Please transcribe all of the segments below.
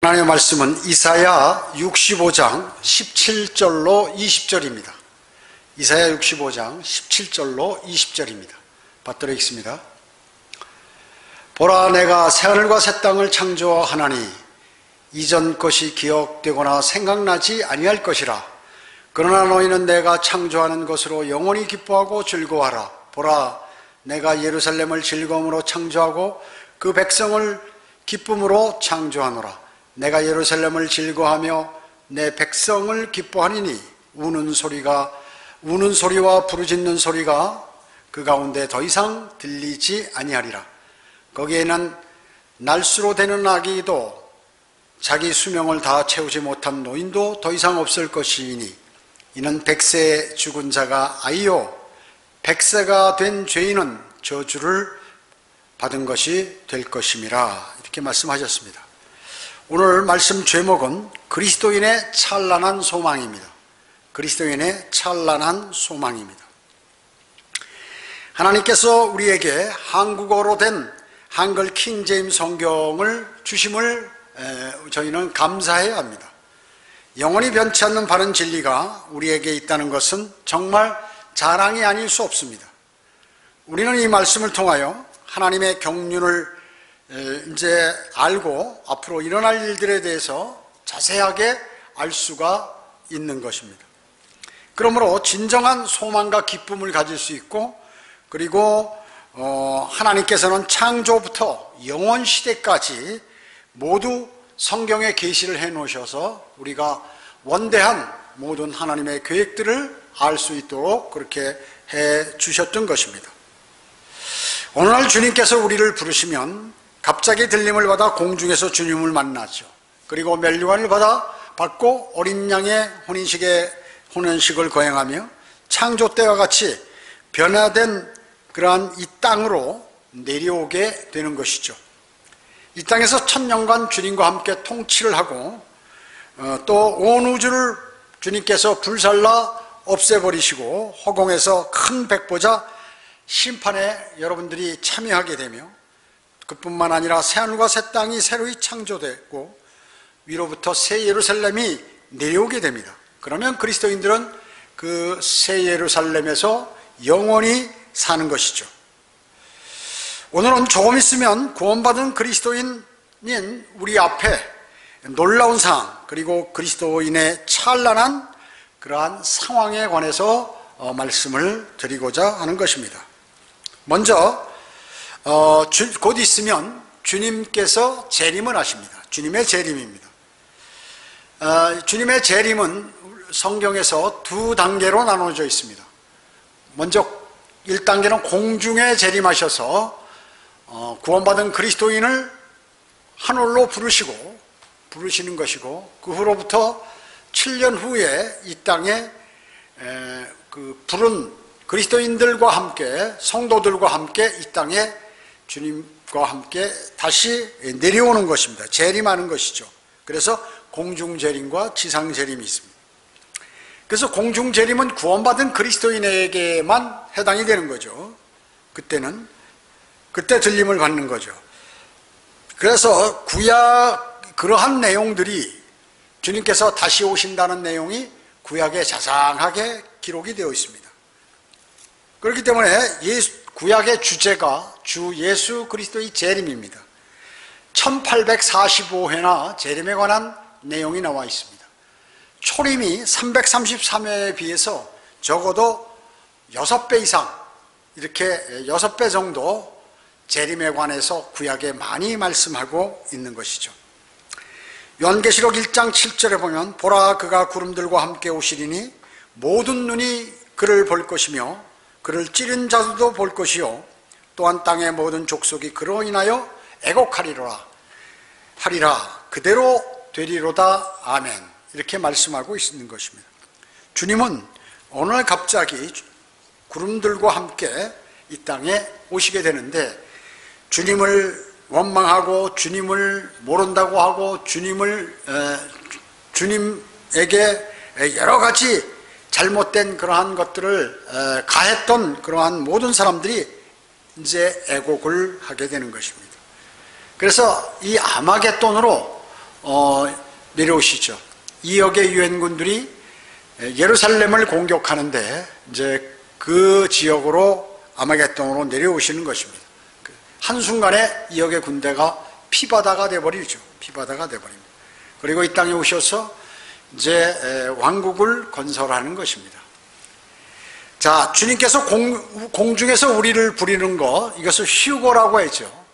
하나님의 말씀은 이사야 65장 17절로 20절입니다. 이사야 65장 17절로 20절입니다. 받들어 읽습니다. 보라, 내가 새하늘과 새 땅을 창조하나니 이전 것이 기억되거나 생각나지 아니할 것이라. 그러나 너희는 내가 창조하는 것으로 영원히 기뻐하고 즐거워하라. 보라, 내가 예루살렘을 즐거움으로 창조하고 그 백성을 기쁨으로 창조하노라. 내가 예루살렘을 즐거워하며 내 백성을 기뻐하니니 우는 소리와 부르짖는 소리가 그 가운데 더 이상 들리지 아니하리라. 거기에는 날수로 되는 아기도 자기 수명을 다 채우지 못한 노인도 더 이상 없을 것이니 이는 백세에 죽은 자가 아이요 백세가 된 죄인은 저주를 받은 것이 될 것임이라. 이렇게 말씀하셨습니다. 오늘 말씀 제목은 그리스도인의 찬란한 소망입니다. 그리스도인의 찬란한 소망입니다. 하나님께서 우리에게 한국어로 된 한글 킹제임스 성경을 주심을 저희는 감사해야 합니다. 영원히 변치 않는 바른 진리가 우리에게 있다는 것은 정말 자랑이 아닐 수 없습니다. 우리는 이 말씀을 통하여 하나님의 경륜을 이제 알고 앞으로 일어날 일들에 대해서 자세하게 알 수가 있는 것입니다. 그러므로 진정한 소망과 기쁨을 가질 수 있고, 그리고 하나님께서는 창조부터 영원 시대까지 모두 성경에 계시를 해 놓으셔서 우리가 원대한 모든 하나님의 계획들을 알 수 있도록 그렇게 해 주셨던 것입니다. 오늘날 주님께서 우리를 부르시면 갑자기 들림을 받아 공중에서 주님을 만나죠. 그리고 면류관을 받고 어린 양의 혼인식을 거행하며 창조 때와 같이 변화된 그러한 이 땅으로 내려오게 되는 것이죠. 이 땅에서 천년간 주님과 함께 통치를 하고 또 온 우주를 주님께서 불살라 없애버리시고 허공에서 큰 백보자 심판에 여러분들이 참여하게 되며, 그뿐만 아니라 새하늘과 새 땅이 새로이 창조되고 위로부터 새 예루살렘이 내려오게 됩니다. 그러면 그리스도인들은 그 새 예루살렘에서 영원히 사는 것이죠. 오늘은 조금 있으면 구원받은 그리스도인인 우리 앞에 놀라운 상황, 그리고 그리스도인의 찬란한 그러한 상황에 관해서 말씀을 드리고자 하는 것입니다. 먼저 곧 있으면 주님께서 재림을 하십니다. 주님의 재림입니다. 주님의 재림은 성경에서 두 단계로 나눠져 있습니다. 먼저 1단계는 공중에 재림하셔서 구원받은 그리스도인을 하늘로 부르시는 것이고, 그 후로부터 7년 후에 이 땅에 그 부른 그리스도인들과 함께, 성도들과 함께 이 땅에 주님과 함께 다시 내려오는 것입니다. 재림하는 것이죠. 그래서 공중재림과 지상재림이 있습니다. 그래서 공중재림은 구원받은 그리스도인에게만 해당이 되는 거죠. 그때 들림을 받는 거죠. 그래서 그러한 내용들이, 주님께서 다시 오신다는 내용이 구약에 자상하게 기록이 되어 있습니다. 그렇기 때문에 구약의 주제가 주 예수 그리스도의 재림입니다. 1845회나 재림에 관한 내용이 나와 있습니다. 초림이 333회에 비해서 적어도 6배 이상, 이렇게 6배 정도 재림에 관해서 구약에 많이 말씀하고 있는 것이죠. 요한계시록 1장 7절에 보면 보라, 그가 구름들과 함께 오시리니 모든 눈이 그를 볼 것이며 그를 찌른 자들도 볼 것이요 또한 땅의 모든 족속이 그로 인하여 애곡하리라. 그대로 되리로다. 아멘. 이렇게 말씀하고 있는 것입니다. 주님은 오늘 갑자기 구름들과 함께 이 땅에 오시게 되는데, 주님을 원망하고 주님을 모른다고 하고 주님에게 여러 가지 잘못된 그러한 것들을 가했던 그러한 모든 사람들이 이제 애곡을 하게 되는 것입니다. 그래서 이 아마겟돈으로 내려오시죠. 2억의 유엔군들이 예루살렘을 공격하는데 이제 그 지역으로 아마겟돈으로 내려오시는 것입니다. 한순간에 2억의 군대가 피바다가 되어버리죠. 피바다가 되어버립니다. 그리고 이 땅에 오셔서 이제 왕국을 건설하는 것입니다. 자, 주님께서 공중에서 우리를 부리는 것, 이것을 휴거라고 하죠.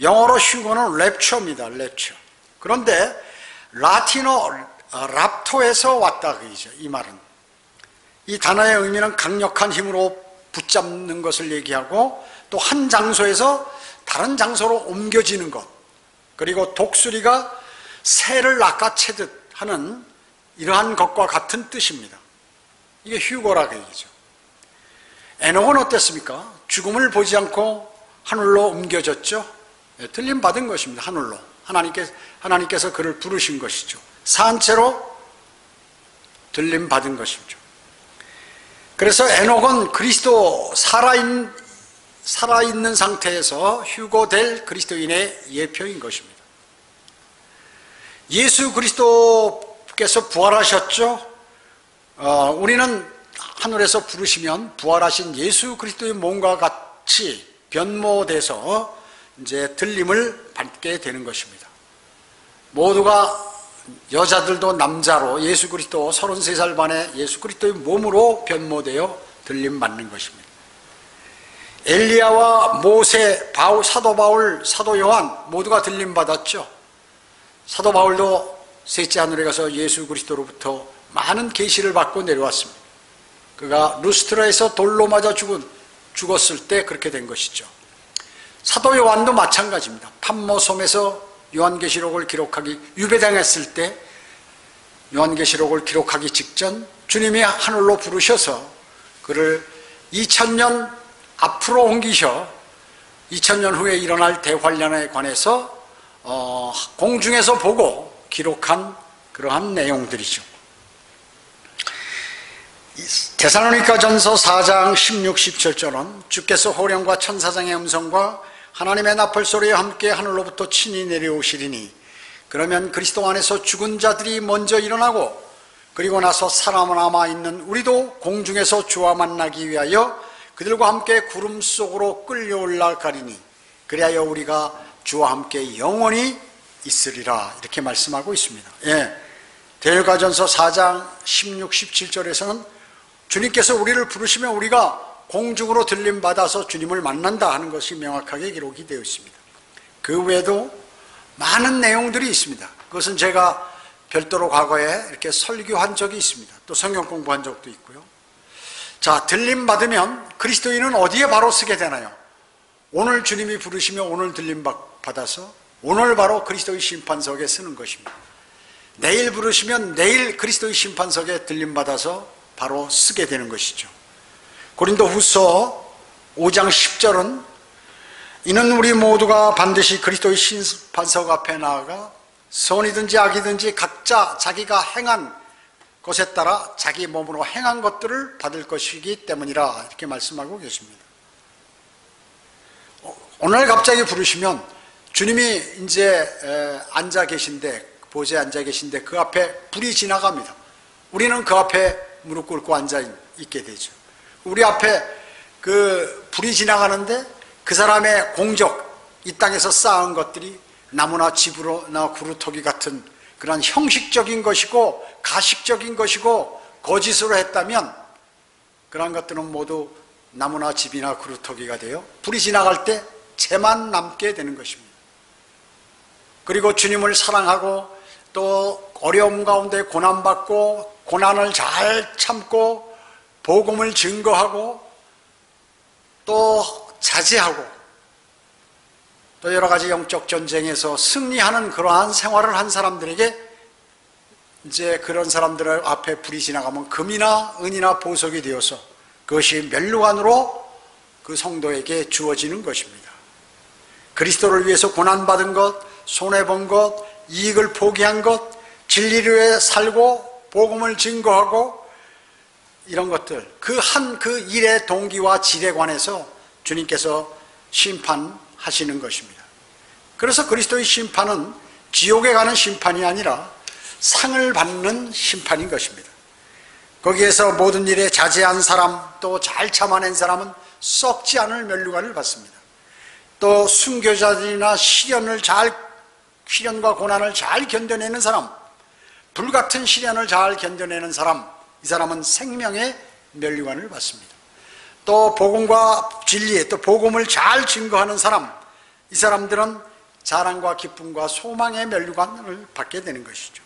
영어로 휴거는 랩처입니다. 랩처. 그런데 라틴어 랍토에서 왔다 그이죠. 이 말은. 이 단어의 의미는 강력한 힘으로 붙잡는 것을 얘기하고 또 한 장소에서 다른 장소로 옮겨지는 것, 그리고 독수리가 새를 낚아채듯 하는 이러한 것과 같은 뜻입니다. 이게 휴거라고 얘기죠. 에녹은 어땠습니까? 죽음을 보지 않고 하늘로 옮겨졌죠. 들림 받은 것입니다. 하늘로. 하나님께서 그를 부르신 것이죠. 산채로 들림 받은 것이죠. 그래서 에녹은 그리스도 살아있는 상태에서 휴거될 그리스도인의 예표인 것입니다. 예수 그리스도께서 부활하셨죠. 우리는 하늘에서 부르시면 부활하신 예수 그리스도의 몸과 같이 변모돼서 이제 들림을 받게 되는 것입니다. 모두가 여자들도 남자로 예수 그리스도 33살 만에 예수 그리스도의 몸으로 변모되어 들림 받는 것입니다. 엘리야와 모세, 사도 바울, 사도 요한 모두가 들림 받았죠. 사도 바울도 셋째 하늘에 가서 예수 그리스도로부터 많은 계시를 받고 내려왔습니다. 그가 루스트라에서 돌로 맞아 죽었을 때 그렇게 된 것이죠. 사도 요한도 마찬가지입니다. 판모섬에서 요한계시록을 유배당했을 때 요한계시록을 기록하기 직전 주님이 하늘로 부르셔서 그를 2000년 앞으로 옮기셔 2000년 후에 일어날 대환란에 관해서 공중에서 보고 기록한 그러한 내용들이죠. 데살로니가전서 4장 16, 17절은 주께서 호령과 천사장의 음성과 하나님의 나팔 소리와 함께 하늘로부터 친히 내려오시리니 그러면 그리스도 안에서 죽은 자들이 먼저 일어나고 그리고 나서 살아남아 있는 우리도 공중에서 주와 만나기 위하여 그들과 함께 구름 속으로 끌려올라 가리니 그리하여 우리가 주와 함께 영원히 있으리라 이렇게 말씀하고 있습니다. 데살로니가전서 4장 16, 17절에서는 주님께서 우리를 부르시면 우리가 공중으로 들림받아서 주님을 만난다 하는 것이 명확하게 기록이 되어 있습니다. 그 외에도 많은 내용들이 있습니다. 그것은 제가 별도로 과거에 이렇게 설교한 적이 있습니다. 또 성경 공부한 적도 있고요. 자, 들림받으면 그리스도인은 어디에 바로 서게 되나요? 오늘 주님이 부르시면 오늘 들림받아서 오늘 바로 그리스도의 심판석에 서는 것입니다. 내일 부르시면 내일 그리스도의 심판석에 들림받아서 바로 서게 되는 것이죠. 고린도후서 5장 10절은 이는 우리 모두가 반드시 그리스도의 심판석 앞에 나아가 선이든지 악이든지 각자 자기가 행한 것에 따라 자기 몸으로 행한 것들을 받을 것이기 때문이라 이렇게 말씀하고 계십니다. 오늘 갑자기 부르시면 주님이 이제 앉아 계신데 보좌에 앉아 계신데 그 앞에 불이 지나갑니다. 우리는 그 앞에 무릎 꿇고 앉아 있게 되죠. 우리 앞에 그 불이 지나가는데 그 사람의 공적, 이 땅에서 쌓은 것들이 나무나 집으로나 구루터기 같은 그런 형식적인 것이고 가식적인 것이고 거짓으로 했다면 그런 것들은 모두 나무나 집이나 구루터기가 되어 불이 지나갈 때 재만 남게 되는 것입니다. 그리고 주님을 사랑하고 또 어려움 가운데 고난받고 고난을 잘 참고 복음을 증거하고 또 자제하고 또 여러 가지 영적 전쟁에서 승리하는 그러한 생활을 한 사람들에게 이제 그런 사람들 앞에 불이 지나가면 금이나 은이나 보석이 되어서 그것이 멸류관으로 그 성도에게 주어지는 것입니다. 그리스도를 위해서 고난받은 것, 손해본 것, 이익을 포기한 것, 진리를 위해 살고 복음을 증거하고 이런 것들, 그 일의 동기와 질에 관해서 주님께서 심판하시는 것입니다. 그래서 그리스도의 심판은 지옥에 가는 심판이 아니라 상을 받는 심판인 것입니다. 거기에서 모든 일에 자제한 사람, 또 잘 참아낸 사람은 썩지 않을 면류관을 받습니다. 또 순교자들이나 시련과 고난을 잘 견뎌내는 사람, 불같은 시련을 잘 견뎌내는 사람, 이 사람은 생명의 면류관을 받습니다. 또 복음과 진리, 또 복음을 잘 증거하는 사람, 이 사람들은 자랑과 기쁨과 소망의 면류관을 받게 되는 것이죠.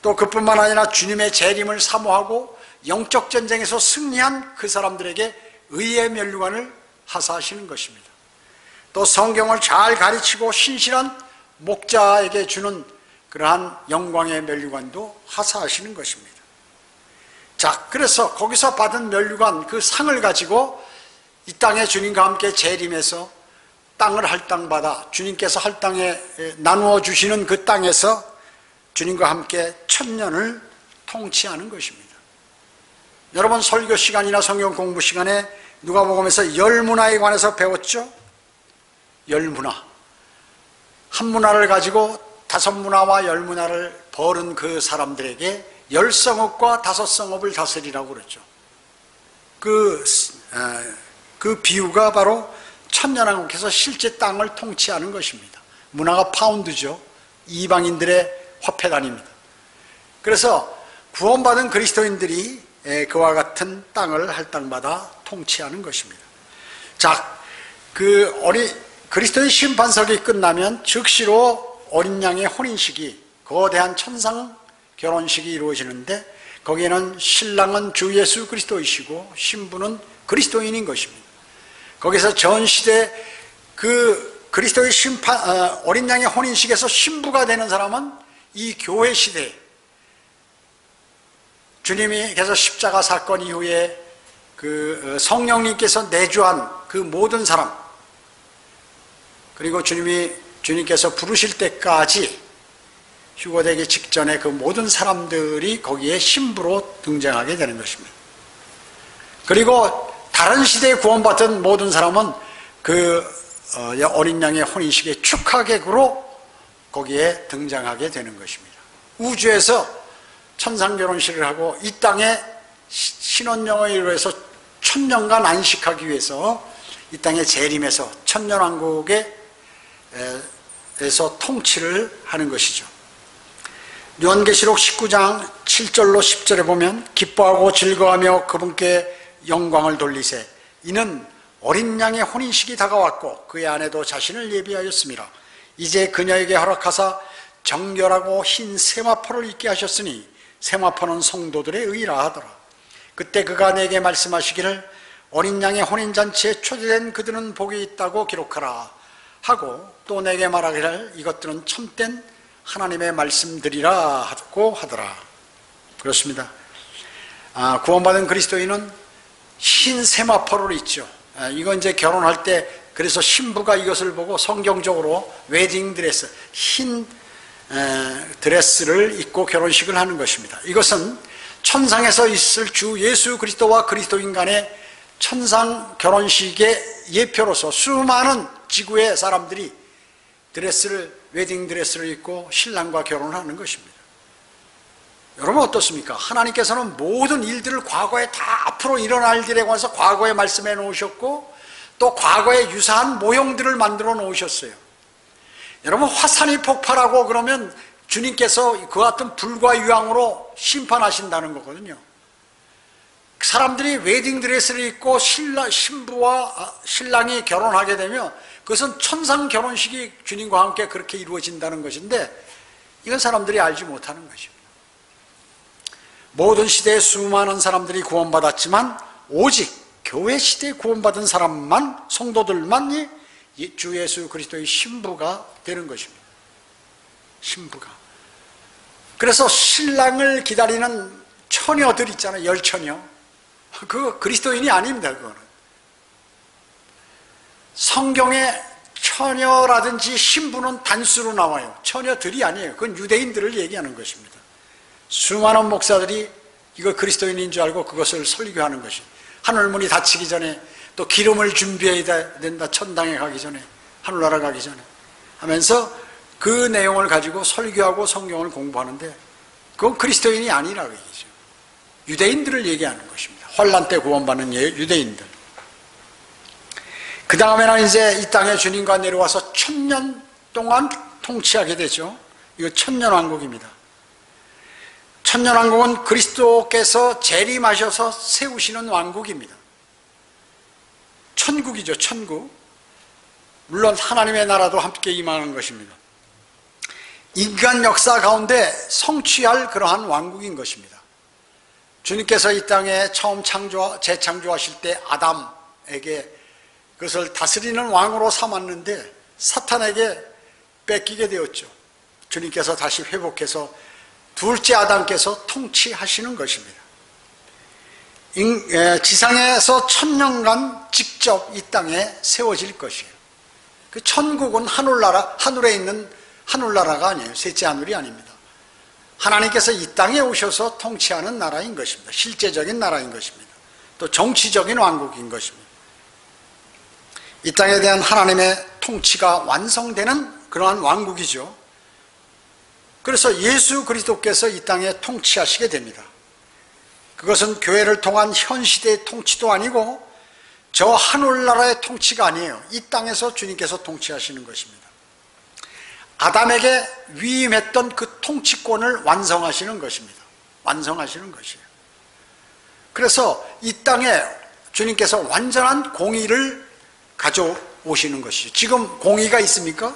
또 그뿐만 아니라 주님의 재림을 사모하고 영적 전쟁에서 승리한 그 사람들에게 의의 면류관을 하사하시는 것입니다. 또 성경을 잘 가르치고 신실한 목자에게 주는 그러한 영광의 면류관도 하사하시는 것입니다. 자, 그래서 거기서 받은 면류관, 그 상을 가지고 이 땅에 주님과 함께 재림해서 땅을 할당받아 주님께서 할당에 나누어 주시는 그 땅에서 주님과 함께 천년을 통치하는 것입니다. 여러분, 설교 시간이나 성경 공부 시간에 누가복음에서 열 문화에 관해서 배웠죠? 열 문화. 한 문화를 가지고 다섯 문화와 열 문화를 벌은 그 사람들에게 열 성읍과 다섯 성읍을 다스리라고 그랬죠. 그 비유가 바로 천년왕국에서 실제 땅을 통치하는 것입니다. 문화가 파운드죠. 이방인들의 화폐단입니다. 그래서 구원받은 그리스도인들이 그와 같은 땅을 할당받아 통치하는 것입니다. 자, 그리스도의 심판석이 끝나면 즉시로 어린 양의 혼인식이, 거대한 천상 결혼식이 이루어지는데, 거기에는 신랑은 주 예수 그리스도이시고 신부는 그리스도인인 것입니다. 거기서 전 시대 그 그리스도의 어린 양의 혼인식에서 신부가 되는 사람은 이 교회 시대에 주님께서 십자가 사건 이후에 그 성령님께서 내주한 그 모든 사람, 그리고 주님께서 부르실 때까지 휴거되기 직전에 그 모든 사람들이 거기에 신부로 등장하게 되는 것입니다. 그리고 다른 시대에 구원받은 모든 사람은 그 어린 양의 혼인식의 축하객으로 거기에 등장하게 되는 것입니다. 우주에서 천상 결혼식을 하고 이 땅에 신혼여행을 이루어서 천년간 안식하기 위해서 이 땅에 재림해서 천년왕국에서 통치를 하는 것이죠. 요한계시록 19장 7절로 10절에 보면, 기뻐하고 즐거워하며 그분께 영광을 돌리세. 이는 어린 양의 혼인식이 다가왔고 그의 아내도 자신을 예비하였습니다. 이제 그녀에게 허락하사 정결하고 흰 세마포를 입게 하셨으니 세마포는 성도들의 의라 하더라. 그때 그가 내게 말씀하시기를, 어린 양의 혼인잔치에 초대된 그들은 복이 있다고 기록하라 하고, 또 내게 말하기를 이것들은 참된 하나님의 말씀들이라 하고 하더라. 그렇습니다. 구원받은 그리스도인은 흰 세마포를 입죠. 이건 이제 결혼할 때, 그래서 신부가 이것을 보고 성경적으로 웨딩 드레스, 흰 드레스를 입고 결혼식을 하는 것입니다. 이것은 천상에서 있을 주 예수 그리스도와 그리스도인 간의 천상 결혼식의 예표로서 수많은 지구의 사람들이 웨딩 드레스를 입고 신랑과 결혼하는 것입니다. 여러분 어떻습니까? 하나님께서는 모든 일들을 과거에 다 앞으로 일어날 일에 관해서 과거에 말씀해 놓으셨고, 또 과거에 유사한 모형들을 만들어 놓으셨어요. 여러분, 화산이 폭발하고 그러면 주님께서 그 같은 불과 유황으로 심판하신다는 거거든요. 사람들이 웨딩드레스를 입고 신부와 신랑이 결혼하게 되면 그것은 천상 결혼식이 주님과 함께 그렇게 이루어진다는 것인데, 이건 사람들이 알지 못하는 것입니다. 모든 시대에 수많은 사람들이 구원받았지만 오직 교회 시대에 구원받은 사람만, 성도들만이 주 예수 그리스도의 신부가 되는 것입니다. 신부가. 그래서 신랑을 기다리는 처녀들 있잖아요. 열처녀. 그거 그리스도인이 아닙니다. 그거는. 성경에 처녀라든지 신부는 단수로 나와요. 처녀들이 아니에요. 그건 유대인들을 얘기하는 것입니다. 수많은 목사들이 이거 그리스도인인 줄 알고 그것을 설교하는 것입니다. 하늘문이 닫히기 전에, 또 기름을 준비해야 된다, 천당에 가기 전에, 하늘나라 가기 전에 하면서 그 내용을 가지고 설교하고 성경을 공부하는데, 그건 그리스도인이 아니라고 얘기죠. 유대인들을 얘기하는 것입니다. 환란 때 구원받는 유대인들. 그 다음에는 이제 이 땅에 주님과 내려와서 1000년 동안 통치하게 되죠. 이거 천년왕국입니다. 천년왕국은 그리스도께서 재림하셔서 세우시는 왕국입니다. 천국이죠, 천국. 물론 하나님의 나라도 함께 임하는 것입니다. 인간 역사 가운데 성취할 그러한 왕국인 것입니다. 주님께서 이 땅에 처음 재창조하실 때 아담에게 그것을 다스리는 왕으로 삼았는데 사탄에게 뺏기게 되었죠. 주님께서 다시 회복해서 둘째 아담께서 통치하시는 것입니다. 지상에서 1000년간 직접 이 땅에 세워질 것이에요. 그 천국은 하늘에 있는 하늘나라가 아니에요. 셋째 하늘이 아닙니다. 하나님께서 이 땅에 오셔서 통치하는 나라인 것입니다. 실제적인 나라인 것입니다. 또 정치적인 왕국인 것입니다. 이 땅에 대한 하나님의 통치가 완성되는 그러한 왕국이죠. 그래서 예수 그리스도께서 이 땅에 통치하시게 됩니다. 그것은 교회를 통한 현 시대의 통치도 아니고 저 하늘나라의 통치가 아니에요. 이 땅에서 주님께서 통치하시는 것입니다. 아담에게 위임했던 그 통치권을 완성하시는 것입니다. 완성하시는 것이에요. 그래서 이 땅에 주님께서 완전한 공의를 가져오시는 것이죠. 지금 공의가 있습니까?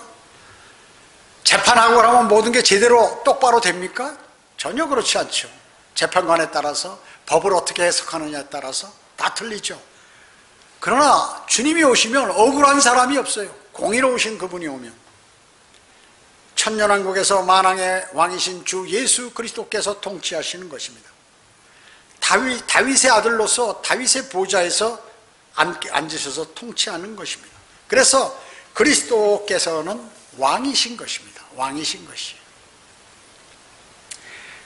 재판하고 하면 모든 게 제대로 똑바로 됩니까? 전혀 그렇지 않죠. 재판관에 따라서 법을 어떻게 해석하느냐에 따라서 다 틀리죠. 그러나 주님이 오시면 억울한 사람이 없어요. 공의로우신 그분이 오면. 천년왕국에서 만왕의 왕이신 주 예수 그리스도께서 통치하시는 것입니다. 다윗의 아들로서 다윗의 보좌에서 앉으셔서 통치하는 것입니다. 그래서 그리스도께서는 왕이신 것입니다. 왕이신 것이에요.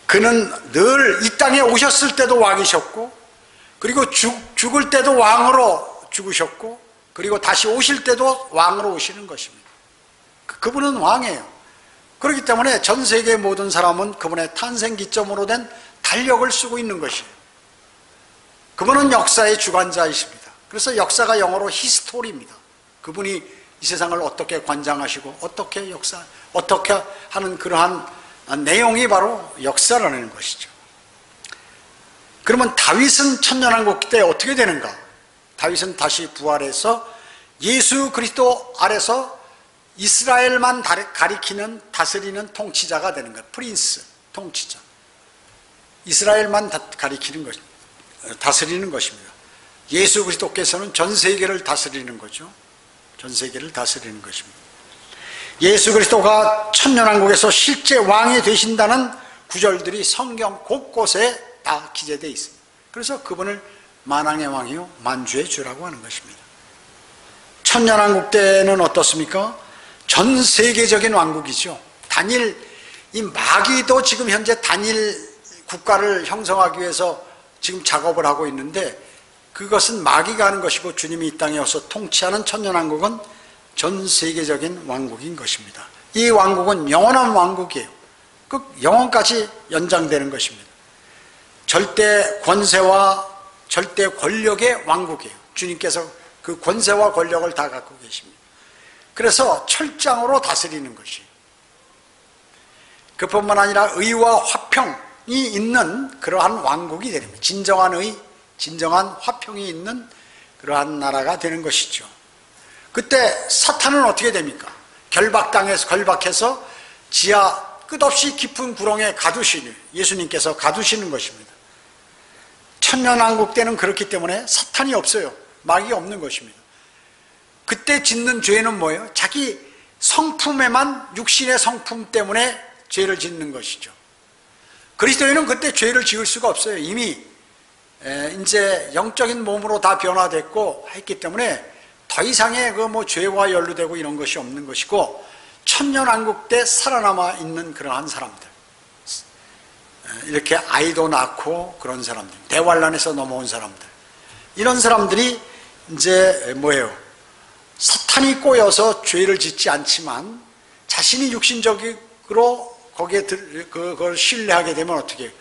그는 늘 이 땅에 오셨을 때도 왕이셨고, 그리고 죽을 때도 왕으로 죽으셨고, 그리고 다시 오실 때도 왕으로 오시는 것입니다. 그분은 왕이에요. 그렇기 때문에 전 세계의 모든 사람은 그분의 탄생 기점으로 된 달력을 쓰고 있는 것이에요. 그분은 역사의 주관자이십니다. 그래서 역사가 영어로 히스토리입니다. 그분이 이 세상을 어떻게 관장하시고 어떻게 하는 그러한 내용이 바로 역사라는 것이죠. 그러면 다윗은 천년왕국 때 어떻게 되는가? 다윗은 다시 부활해서 예수 그리스도 아래서 이스라엘만 가리키는 다스리는 통치자가 되는 거예요. 프린스, 통치자. 이스라엘만 가리키는 것, 다스리는 것입니다. 예수 그리스도께서는 전 세계를 다스리는 거죠. 전 세계를 다스리는 것입니다. 예수 그리스도가 천년왕국에서 실제 왕이 되신다는 구절들이 성경 곳곳에 다 기재되어 있습니다. 그래서 그분을 만왕의 왕이요 만주의 주라고 하는 것입니다. 천년왕국 때는 어떻습니까? 전 세계적인 왕국이죠. 이 마귀도 지금 현재 단일 국가를 형성하기 위해서 지금 작업을 하고 있는데, 그것은 마귀가 하는 것이고 주님이 이 땅에 와서 통치하는 천년왕국은 전 세계적인 왕국인 것입니다. 이 왕국은 영원한 왕국이에요. 그 영원까지 연장되는 것입니다. 절대 권세와 절대 권력의 왕국이에요. 주님께서 그 권세와 권력을 다 갖고 계십니다. 그래서 철장으로 다스리는 것이에요. 그뿐만 아니라 의와 화평이 있는 그러한 왕국이 됩니다. 진정한 의, 진정한 화평이 있는 그러한 나라가 되는 것이죠. 그때 사탄은 어떻게 됩니까? 결박해서 지하 끝없이 깊은 구렁에 가두시니 예수님께서 가두시는 것입니다. 천년왕국 때는 그렇기 때문에 사탄이 없어요. 마귀가 없는 것입니다. 그때 짓는 죄는 뭐예요? 자기 성품에만, 육신의 성품 때문에 죄를 짓는 것이죠. 그리스도인은 그때 죄를 지을 수가 없어요. 이미 이제 영적인 몸으로 다 변화됐고 했기 때문에 더 이상의 죄와 연루되고 이런 것이 없는 것이고, 천년왕국 때 살아남아 있는 그러한 사람들, 이렇게 아이도 낳고 그런 사람들, 대환란에서 넘어온 사람들, 이런 사람들이 이제 뭐예요? 사탄이 꼬여서 죄를 짓지 않지만 자신이 육신적으로 거기에 그걸 신뢰하게 되면 어떻게 해요?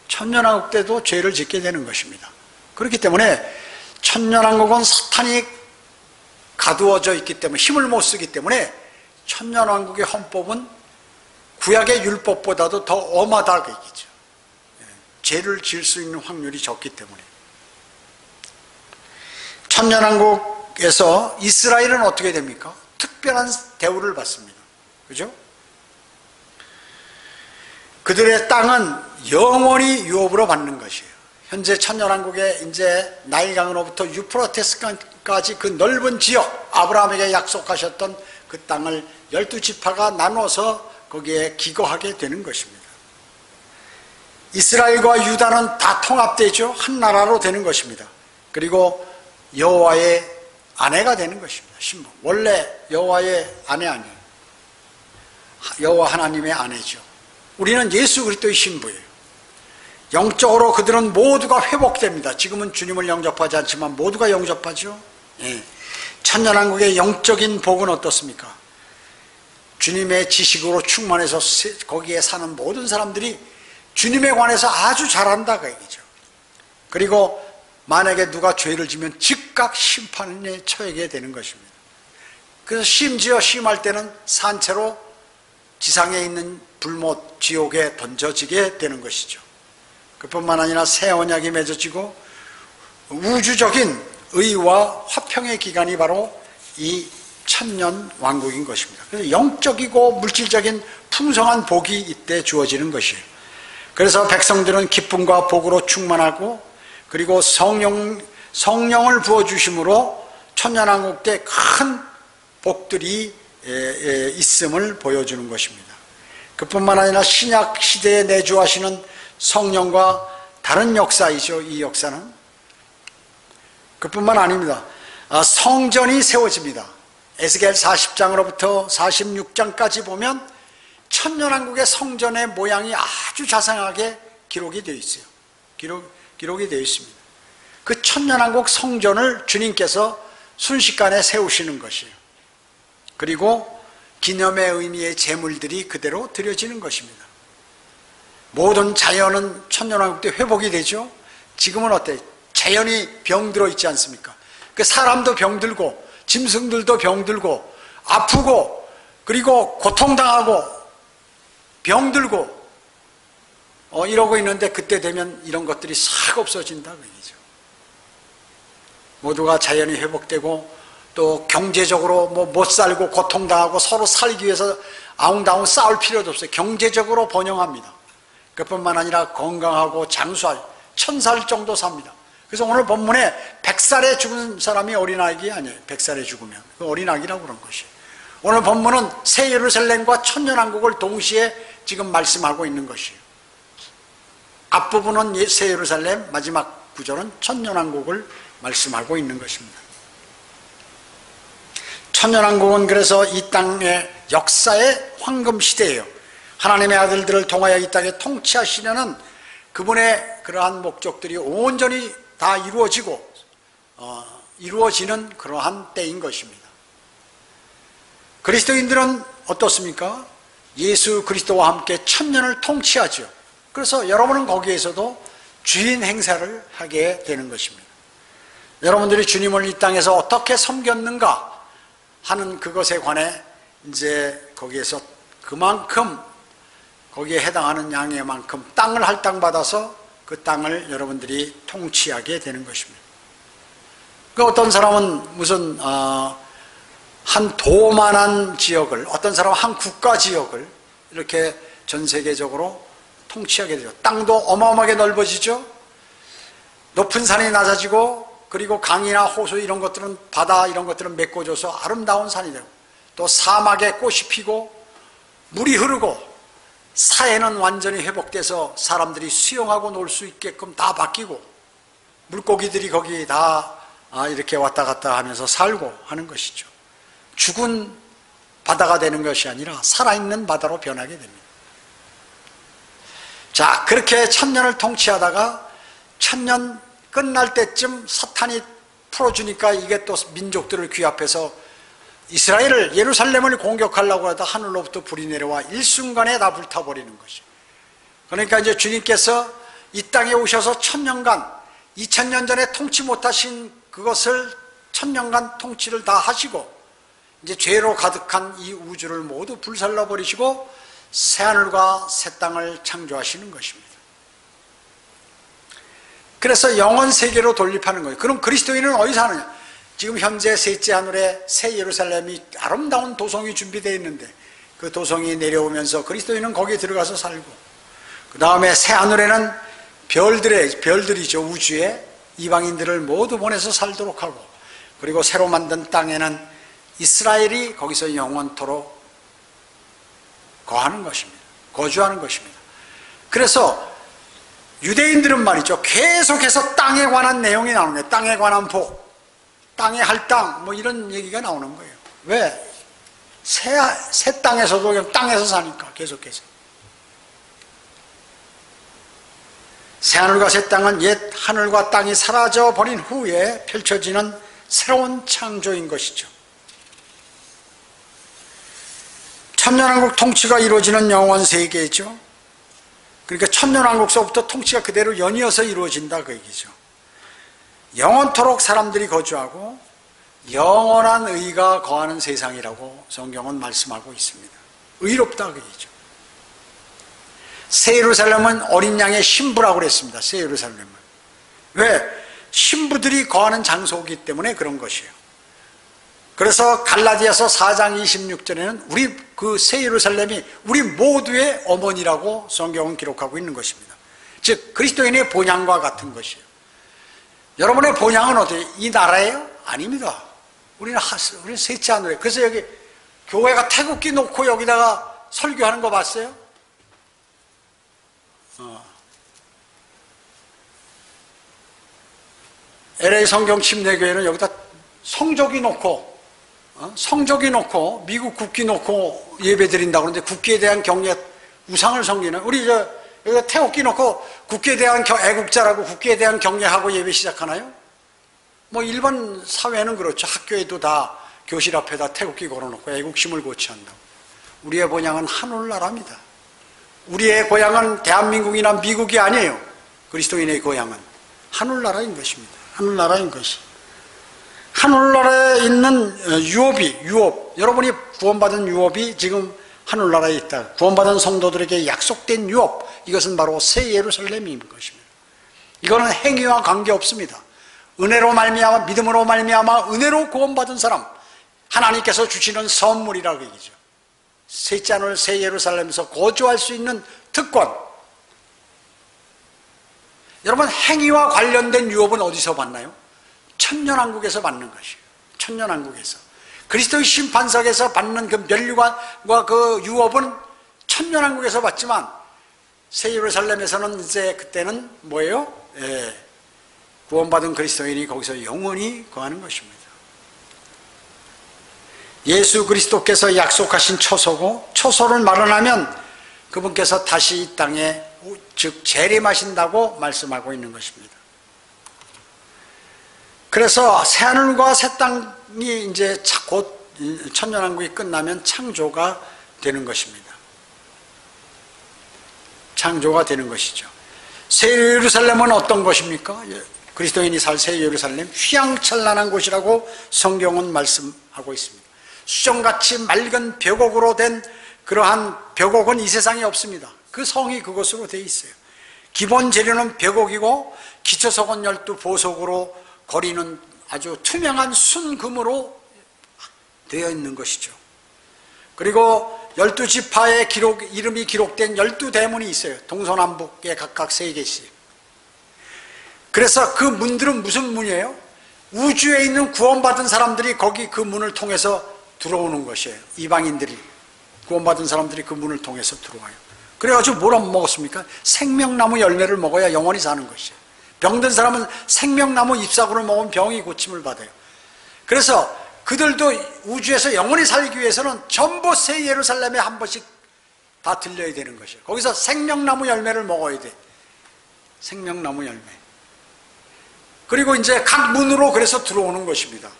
천년왕국 때도 죄를 짓게 되는 것입니다. 그렇기 때문에 천년왕국은 사탄이 가두어져 있기 때문에 힘을 못 쓰기 때문에 천년왕국의 헌법은 구약의 율법보다도 더 엄하다고 얘기죠. 죄를 지을 수 있는 확률이 적기 때문에. 천년왕국에서 이스라엘은 어떻게 됩니까? 특별한 대우를 받습니다. 그죠? 그들의 땅은 영원히 유업으로 받는 것이에요. 현재 천년왕국의 이제 나일강으로부터 유프라테스까지 그 넓은 지역, 아브라함에게 약속하셨던 그 땅을 12지파가 나눠서 거기에 기거하게 되는 것입니다. 이스라엘과 유다는 다 통합되죠. 한 나라로 되는 것입니다. 그리고 여호와의 아내가 되는 것입니다. 신부. 원래 여호와의 아내 아니에요. 여호와 하나님의 아내죠. 우리는 예수 그리스도의 신부예요. 영적으로 그들은 모두가 회복됩니다. 지금은 주님을 영접하지 않지만 모두가 영접하죠. 예. 천년왕국의 영적인 복은 어떻습니까? 주님의 지식으로 충만해서 거기에 사는 모든 사람들이 주님에 관해서 아주 잘한다 그 얘기죠. 그리고 만약에 누가 죄를 지면 즉각 심판에 처하게 되는 것입니다. 그래서 심지어 심할 때는 산채로 지상에 있는 불못 지옥에 던져지게 되는 것이죠. 그뿐만 아니라 새 언약이 맺어지고 우주적인 의와 화평의 기간이 바로 이 천년 왕국인 것입니다. 그래서 영적이고 물질적인 풍성한 복이 이때 주어지는 것이에요. 그래서 백성들은 기쁨과 복으로 충만하고 그리고 성령을 부어주심으로 천년왕국 때 큰 복들이 있음을 보여주는 것입니다. 그뿐만 아니라 신약 시대에 내주하시는 성령과 다른 역사이죠. 이 역사는 그뿐만 아닙니다. 성전이 세워집니다. 에스겔 40장으로부터 46장까지 보면 천년왕국의 성전의 모양이 아주 자세하게 기록이 되어 있어요. 기록이 되어 있습니다. 그 천년왕국 성전을 주님께서 순식간에 세우시는 것이에요. 그리고 기념의 의미의 제물들이 그대로 드려지는 것입니다. 모든 자연은 천년왕국 때 회복이 되죠. 지금은 어때요? 자연이 병들어 있지 않습니까? 그 사람도 병들고 짐승들도 병들고 아프고 그리고 고통당하고 병들고 이러고 있는데 그때 되면 이런 것들이 싹 없어진다 그 얘기죠. 모두가 자연이 회복되고 또 경제적으로 못 살고 고통당하고 서로 살기 위해서 아웅다웅 싸울 필요도 없어요. 경제적으로 번영합니다. 그뿐만 아니라 건강하고 장수할 1000살 정도 삽니다. 그래서 오늘 본문에 100살에 죽은 사람이 어린아기 아니에요. 100살에 죽으면 그 어린아기라고 그런 것이에요. 오늘 본문은 새 예루살렘과 천년왕국을 동시에 지금 말씀하고 있는 것이에요. 앞부분은 새 예루살렘, 마지막 구절은 천년왕국을 말씀하고 있는 것입니다. 천년왕국은 그래서 이 땅의 역사의 황금시대예요. 하나님의 아들들을 통하여 이 땅에 통치하시려는 그분의 그러한 목적들이 온전히 다 이루어지는 그러한 때인 것입니다. 그리스도인들은 어떻습니까? 예수 그리스도와 함께 천년을 통치하죠. 그래서 여러분은 거기에서도 주인 행사를 하게 되는 것입니다. 여러분들이 주님을 이 땅에서 어떻게 섬겼는가 하는 그것에 관해 이제 거기에서 그만큼 거기에 해당하는 양의만큼 땅을 할당받아서 그 땅을 여러분들이 통치하게 되는 것입니다. 그 어떤 사람은 무슨 한 도만한 지역을, 어떤 사람은 한 국가 지역을 이렇게 전 세계적으로 통치하게 되죠. 땅도 어마어마하게 넓어지죠. 높은 산이 낮아지고 그리고 강이나 호수 이런 것들은 바다 이런 것들은 메꿔줘서 아름다운 산이 되고 또 사막에 꽃이 피고 물이 흐르고 사해는 완전히 회복돼서 사람들이 수영하고 놀 수 있게끔 다 바뀌고 물고기들이 거기 다 이렇게 왔다 갔다 하면서 살고 하는 것이죠. 죽은 바다가 되는 것이 아니라 살아있는 바다로 변하게 됩니다. 자, 그렇게 천년을 통치하다가 천년 끝날 때쯤 사탄이 풀어주니까 이게 또 민족들을 귀합해서 이스라엘을 예루살렘을 공격하려고 하다 하늘로부터 불이 내려와 일순간에 다 불타버리는 것이에요. 그러니까 이제 주님께서 이 땅에 오셔서 1000년간 2000년 전에 통치 못하신 그것을 1000년간 통치를 다 하시고 이제 죄로 가득한 이 우주를 모두 불살라 버리시고 새하늘과 새 땅을 창조하시는 것입니다. 그래서 영원 세계로 돌입하는 거예요. 그럼 그리스도인은 어디서 사느냐? 지금 현재 셋째 하늘에 새 예루살렘이 아름다운 도성이 준비되어 있는데 그 도성이 내려오면서 그리스도인은 거기에 들어가서 살고, 그 다음에 새 하늘에는 별들이죠. 우주에 이방인들을 모두 보내서 살도록 하고, 그리고 새로 만든 땅에는 이스라엘이 거기서 영원토록 거하는 것입니다. 거주하는 것입니다. 그래서 유대인들은 말이죠, 계속해서 땅에 관한 내용이 나오는 거예요. 땅에 관한 복, 땅의 할당, 뭐 이런 얘기가 나오는 거예요. 왜? 새 땅에서도 그냥 땅에서 사니까 계속해서. 새 하늘과 새 땅은 옛 하늘과 땅이 사라져 버린 후에 펼쳐지는 새로운 창조인 것이죠. 천년왕국 통치가 이루어지는 영원 세계죠. 그러니까 천년왕국서부터 통치가 그대로 연이어서 이루어진다 그 얘기죠. 영원토록 사람들이 거주하고 영원한 의가 거하는 세상이라고 성경은 말씀하고 있습니다. 의롭다 그 얘기죠. 새 예루살렘은 어린 양의 신부라고 그랬습니다. 새 예루살렘은. 왜? 신부들이 거하는 장소이기 때문에 그런 것이에요. 그래서 갈라디아서 4장 26절에는 우리 그 새 예루살렘이 우리 모두의 어머니라고 성경은 기록하고 있는 것입니다. 즉 그리스도인의 본향과 같은 것이에요. 여러분의 본향은 어때요? 이 나라예요? 아닙니다. 우리는 셋째 하늘에. 그래서 여기 교회가 태극기 놓고 여기다가 설교하는 거 봤어요? LA 성경 침례교회는 여기다 성적이 놓고 미국 국기 놓고 예배 드린다고 그러는데, 국기에 대한 경외, 우상을 섬기는, 우리 여기다 태극기 놓고 국기에 대한 애국자라고 국기에 대한 경외하고 예배 시작하나요? 뭐 일반 사회는 그렇죠. 학교에도 다 교실 앞에다 태극기 걸어놓고 애국심을 고취한다고. 우리의 본향은 하늘나라입니다. 우리의 고향은 대한민국이나 미국이 아니에요. 그리스도인의 고향은 하늘나라인 것입니다. 하늘나라인 것이. 하늘나라에 있는 유업, 여러분이 구원받은 유업이 지금 하늘나라에 있다. 구원받은 성도들에게 약속된 유업, 이것은 바로 새 예루살렘인 것입니다. 이거는 행위와 관계없습니다. 은혜로 말미암아, 믿음으로 말미암아 은혜로 구원받은 사람, 하나님께서 주시는 선물이라고 얘기죠. 셋째 하늘 새 예루살렘에서 거주할 수 있는 특권. 여러분, 행위와 관련된 유업은 어디서 받나요? 천년왕국에서 받는 것이에요. 천년왕국에서. 그리스도의 심판석에서 받는 그 면류관과 그 유업은 천년왕국에서 받지만 새 예루살렘에서는 이제 그때는 뭐예요? 구원받은 그리스도인이 거기서 영원히 거하는 것입니다. 예수 그리스도께서 약속하신 초소고, 초소를 마련하면 그분께서 다시 이 땅에 즉 재림하신다고 말씀하고 있는 것입니다. 그래서 새하늘과 새 땅이 이제 곧 천년왕국이 끝나면 창조가 되는 것입니다. 창조가 되는 것이죠. 새 예루살렘은 어떤 것입니까? 그리스도인이 살 새 예루살렘, 휘황찬란한 곳이라고 성경은 말씀하고 있습니다. 수정같이 맑은 벽옥으로 된 그러한 벽옥은 이 세상에 없습니다. 그 성이 그것으로 되어 있어요. 기본 재료는 벽옥이고 기초석은 12보석으로 거리는 아주 투명한 순금으로 되어 있는 것이죠. 그리고 12지파의 이름이 기록된 12대문이 있어요. 동서남북에 각각 3개씩. 그래서 그 문들은 무슨 문이에요? 우주에 있는 구원받은 사람들이 거기 그 문을 통해서 들어오는 것이에요. 이방인들이, 구원받은 사람들이 그 문을 통해서 들어와요. 그래가지고 뭘 먹었습니까? 생명나무 열매를 먹어야 영원히 사는 것이에요. 병든 사람은 생명나무 잎사귀를 먹으면 병이 고침을 받아요. 그래서 그들도 우주에서 영원히 살기 위해서는 전부 새 예루살렘에 한 번씩 다 들려야 되는 것이에요. 거기서 생명나무 열매를 먹어야 돼. 생명나무 열매. 그리고 이제 각 문으로 그래서 들어오는 것입니다.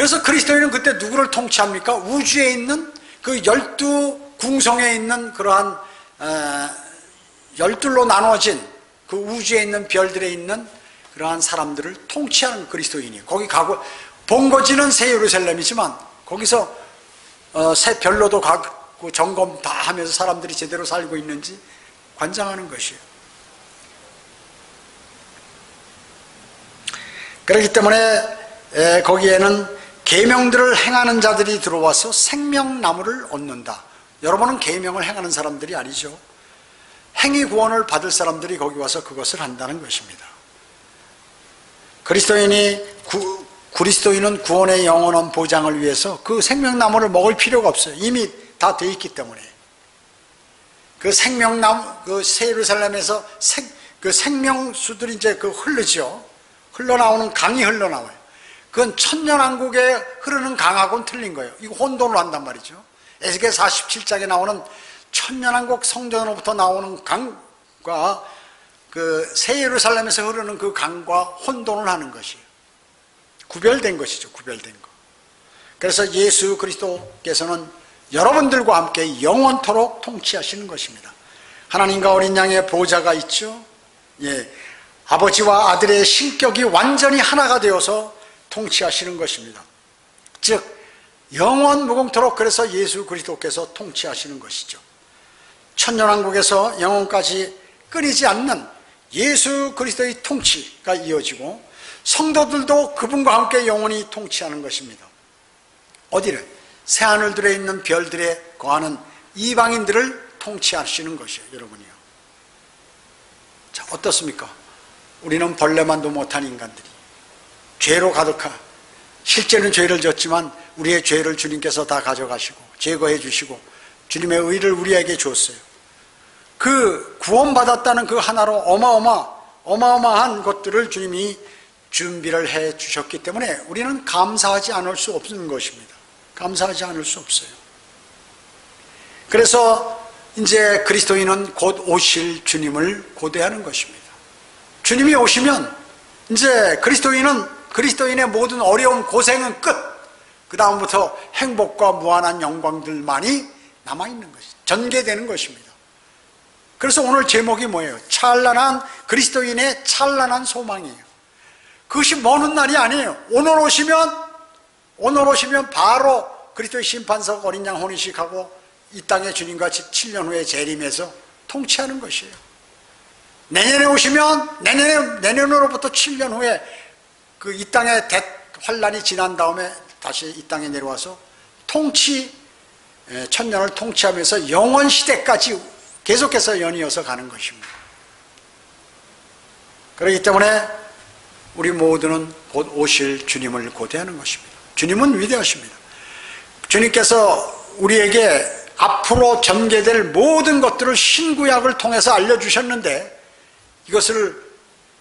그래서 그리스도인은 그때 누구를 통치합니까? 우주에 있는 그 12궁성에 있는 그러한 12로 나눠진 그 우주에 있는 별들에 있는 그러한 사람들을 통치하는 그리스도인이에요. 거기 가고 본거지는 새 예루살렘이지만 거기서 새 별로도 가고 점검 다 하면서 사람들이 제대로 살고 있는지 관장하는 것이에요. 그렇기 때문에 거기에는 계명들을 행하는 자들이 들어와서 생명나무를 얻는다. 여러분은 계명을 행하는 사람들이 아니죠. 행위 구원을 받을 사람들이 거기 와서 그것을 한다는 것입니다. 그리스도인은 구원의 영원한 보장을 위해서 그 생명나무를 먹을 필요가 없어요. 이미 다 돼 있기 때문에. 그 생명나무, 그 새 예루살렘에서 그 생명수들이 이제 흐르죠. 흘러나오는 강이 흘러나와요. 그건 천년왕국에 흐르는 강하고는 틀린 거예요. 이거 혼돈을 한단 말이죠. 에스겔 47장에 나오는 천년왕국 성전으로부터 나오는 강과 그 새 예루살렘에서 흐르는 그 강과 혼돈을 하는 것이에요. 구별된 것이죠. 구별된 거. 그래서 예수 그리스도께서는 여러분들과 함께 영원토록 통치하시는 것입니다. 하나님과 어린 양의 보좌가 있죠. 예, 아버지와 아들의 신격이 완전히 하나가 되어서 통치하시는 것입니다. 즉 영원 무궁토록 그래서 예수 그리스도께서 통치하시는 것이죠. 천년왕국에서 영원까지 끊이지 않는 예수 그리스도의 통치가 이어지고 성도들도 그분과 함께 영원히 통치하는 것입니다. 어디를? 새하늘들에 있는 별들에 거하는 이방인들을 통치하시는 것이에요. 여러분이요. 자, 어떻습니까? 우리는 벌레만도 못한 인간들이 죄로 가득한, 실제는 죄를 졌지만 우리의 죄를 주님께서 다 가져가시고 제거해 주시고 주님의 의를 우리에게 줬어요. 그 구원받았다는 그 하나로 어마어마한 것들을 주님이 준비를 해 주셨기 때문에 우리는 감사하지 않을 수 없는 것입니다. 감사하지 않을 수 없어요. 그래서 이제 그리스도인은 곧 오실 주님을 고대하는 것입니다. 주님이 오시면 이제 그리스도인의 모든 어려움, 고생은 끝. 그 다음부터 행복과 무한한 영광들만이 남아있는 것이 전개되는 것입니다. 그래서 오늘 제목이 뭐예요? 찬란한 그리스도인의 찬란한 소망이에요. 그것이 먼 훗날이 아니에요. 오늘 오시면 바로 그리스도의 심판석 어린 양 혼인식하고 이 땅에 주님과 7년 후에 재림해서 통치하는 것이에요. 내년에 오시면 내년으로부터 7년 후에 그 이 땅의 환란이 지난 다음에 다시 이 땅에 내려와서 천년을 통치하면서 영원 시대까지 계속해서 연이어서 가는 것입니다. 그렇기 때문에 우리 모두는 곧 오실 주님을 고대하는 것입니다. 주님은 위대하십니다. 주님께서 우리에게 앞으로 전개될 모든 것들을 신구약을 통해서 알려주셨는데 이것을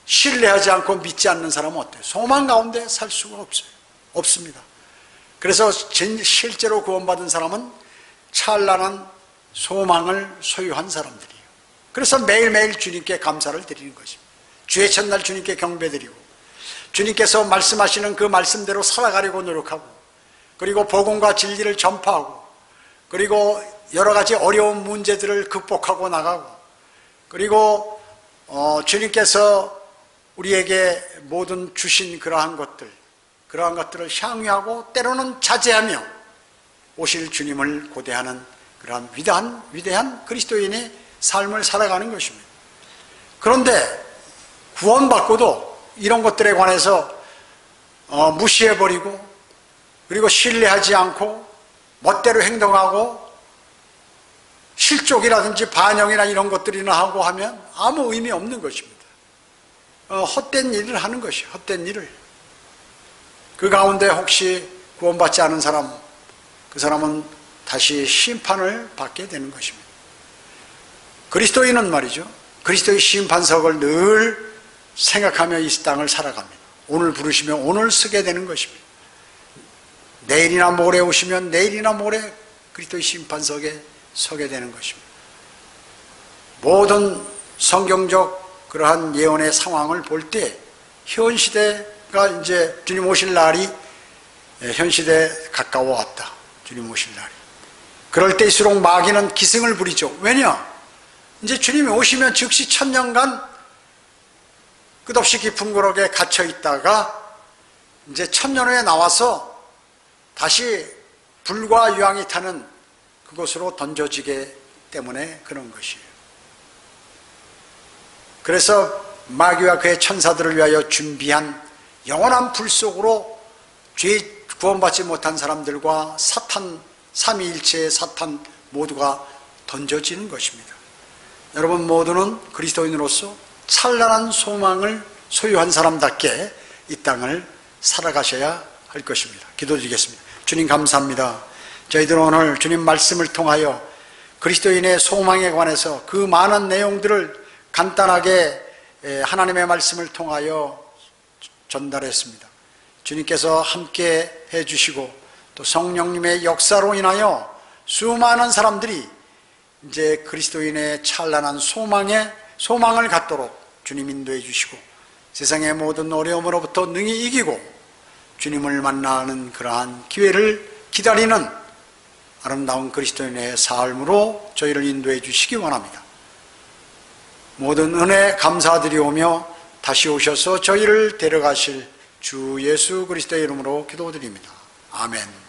신뢰하지 않고 믿지 않는 사람은 어때요? 소망 가운데 살 수가 없습니다. 그래서 실제로 구원받은 사람은 찬란한 소망을 소유한 사람들이에요. 그래서 매일매일 주님께 감사를 드리는 것입니다. 주의 첫날 주님께 경배드리고 주님께서 말씀하시는 그 말씀대로 살아가려고 노력하고 그리고 복음과 진리를 전파하고 그리고 여러 가지 어려운 문제들을 극복하고 나가고 그리고 주님께서 우리에게 모든 주신 그러한 것들을 향유하고 때로는 자제하며 오실 주님을 고대하는 그러한 위대한 그리스도인의 삶을 살아가는 것입니다. 그런데 구원받고도 이런 것들에 관해서 무시해버리고 그리고 신뢰하지 않고 멋대로 행동하고 실족이라든지 반영이나 이런 것들이나 하고 하면 아무 의미 없는 것입니다. 헛된 일을 하는 것이에요. 헛된 일을. 그 가운데 혹시 구원받지 않은 사람, 그 사람은 다시 심판을 받게 되는 것입니다. 그리스도인은 말이죠. 그리스도의 심판석을 늘 생각하며 이 땅을 살아갑니다. 오늘 부르시면 오늘 서게 되는 것입니다. 내일이나 모레 오시면 내일이나 모레 그리스도의 심판석에 서게 되는 것입니다. 모든 성경적 그러한 예언의 상황을 볼 때 현 시대가 이제 주님 오실 날이 현 시대에 가까워왔다. 주님 오실 날이. 그럴 때일수록 마귀는 기승을 부리죠. 왜냐? 이제 주님이 오시면 즉시 천년간 끝없이 깊은 구럭에 갇혀 있다가 이제 천년 후에 나와서 다시 불과 유황이 타는 그곳으로 던져지기 때문에 그런 것이에요. 그래서 마귀와 그의 천사들을 위하여 준비한 영원한 불 속으로 죄 구원받지 못한 사람들과 사탄, 삼위일체의 사탄 모두가 던져지는 것입니다. 여러분 모두는 그리스도인으로서 찬란한 소망을 소유한 사람답게 이 땅을 살아가셔야 할 것입니다. 기도드리겠습니다. 주님 감사합니다. 저희들은 오늘 주님 말씀을 통하여 그리스도인의 소망에 관해서 그 많은 내용들을 간단하게 하나님의 말씀을 통하여 전달했습니다. 주님께서 함께 해주시고 또 성령님의 역사로 인하여 수많은 사람들이 이제 그리스도인의 찬란한 소망을 갖도록 주님 인도해 주시고 세상의 모든 어려움으로부터 능히 이기고 주님을 만나는 그러한 기회를 기다리는 아름다운 그리스도인의 삶으로 저희를 인도해 주시기 원합니다. 모든 은혜 감사드리오며 다시 오셔서 저희를 데려가실 주 예수 그리스도의 이름으로 기도드립니다. 아멘.